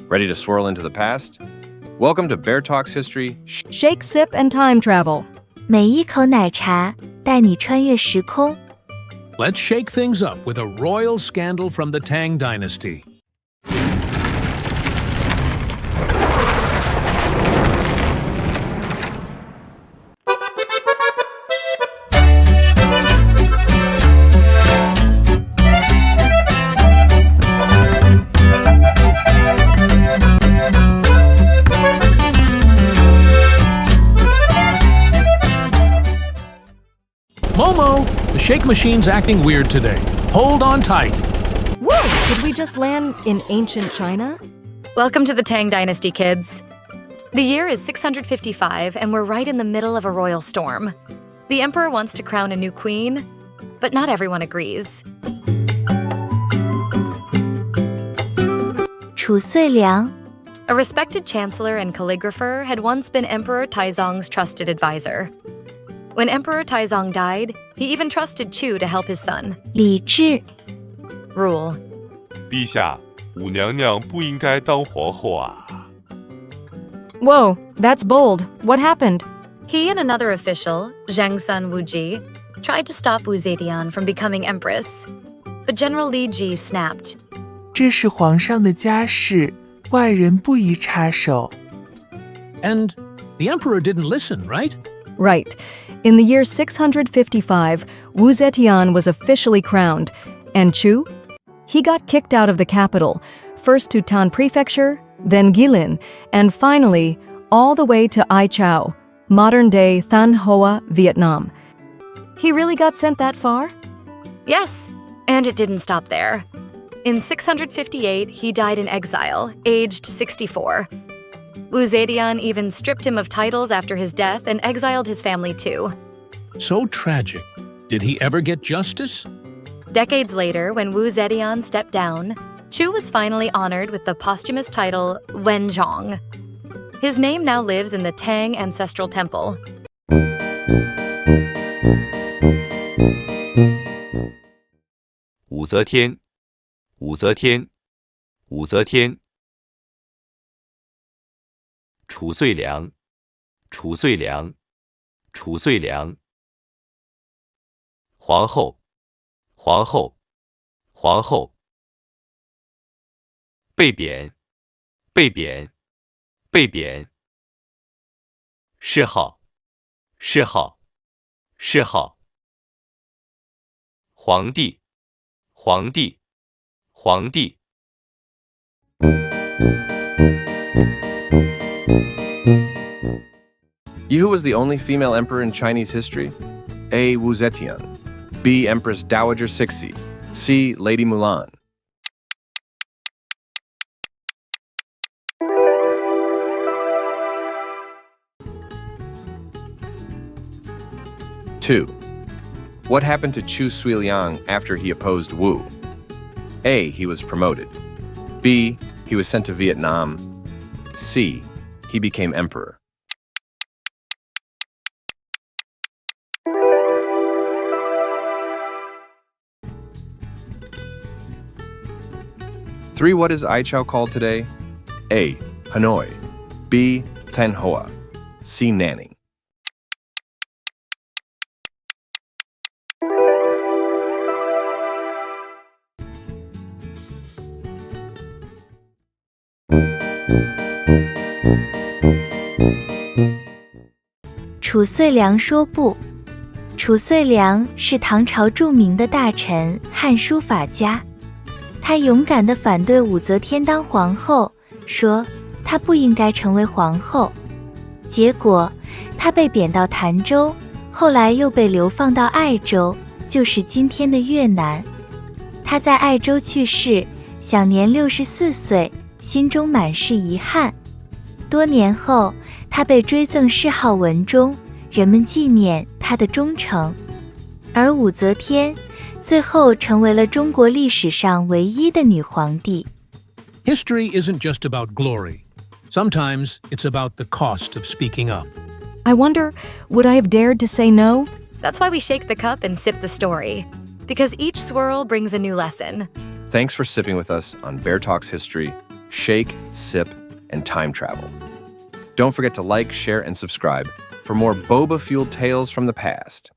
Ready to swirl into the past? Welcome to Bear Talks History. Shake, sip, and time travel. 每一口奶茶带你穿越时空。 Let's shake things up with a royal scandal from the Tang Dynasty. Momo, the shake machine's acting weird today. Hold on tight. Whoa! Did we just land in ancient China? Welcome to the Tang Dynasty, kids. The year is 655, and we're right in the middle of a royal storm. The emperor wants to crown a new queen, but not everyone agrees. 褚遂良 A respected chancellor and calligrapher had once been Emperor Taizong's trusted advisor. When Emperor Taizong died, he even trusted Chu to help his son. 李治 Rule. 陛下，武娘娘不应该当皇后啊！ Whoa, that's bold. What happened? He and another official, Zhengsun Wuji, tried to stop Wu Zetian from becoming empress. But General Li Ji snapped. 这是皇上的家事，外人不宜插手。 And the emperor didn't listen, right? Right. In the year 655, Wu Zetian was officially crowned. And Chu? He got kicked out of the capital, first to Tan Prefecture, then Guilin, and finally all the way to Ai Chau, modern-day Thanh Hoa, Vietnam. He really got sent that far? Yes, and it didn't stop there. In 658, he died in exile, aged 64. Wu Zetian even stripped him of titles after his death and exiled his family too. So tragic. Did he ever get justice? Decades later, when Wu Zetian stepped down, Chu was finally honored with the posthumous title Wenzhong. His name now lives in the Tang Ancestral Temple. 武则天，武则天，武则天。褚遂良，褚遂良，褚遂良。皇后，皇后，皇后。被贬，被贬，被贬。谥号，谥号，谥号。皇帝，皇帝，皇帝。Who was the only female emperor in Chinese history? A. Wu Zetian. B. Empress Dowager Cixi. C. Lady Mulan. Two. What happened to Chu Suiliang after he opposed Wu? A. He was promoted. B. He was sent to Vietnam. C. He became emperor. Three. What is Ai Chau called today? A. Hanoi. B. Thanh Hoa. C. Nanning. "褚遂良说不。褚遂良是唐朝著名的大臣、汉书法家。他勇敢地反对武则天当皇后，说她不应该成为皇后。结果，他被贬到潭州，后来又被流放到爱州，就是今天的越南。他在爱州去世，享年64岁，心中满是遗憾。多年后，他被追赠谥号文忠，人们纪念他的忠诚。而武则天最后成为了中国历史上唯一的女皇帝。History isn't just about glory. Sometimes it's about the cost of speaking up. I wonder, would I have dared to say no? That's why we shake the cup and sip the story. Because each swirl brings a new lesson. Thanks for sipping with us on Bear Talks History. shake, sip, and time travel. Don't forget to like, share, and subscribe for more boba-fueled tales from the past.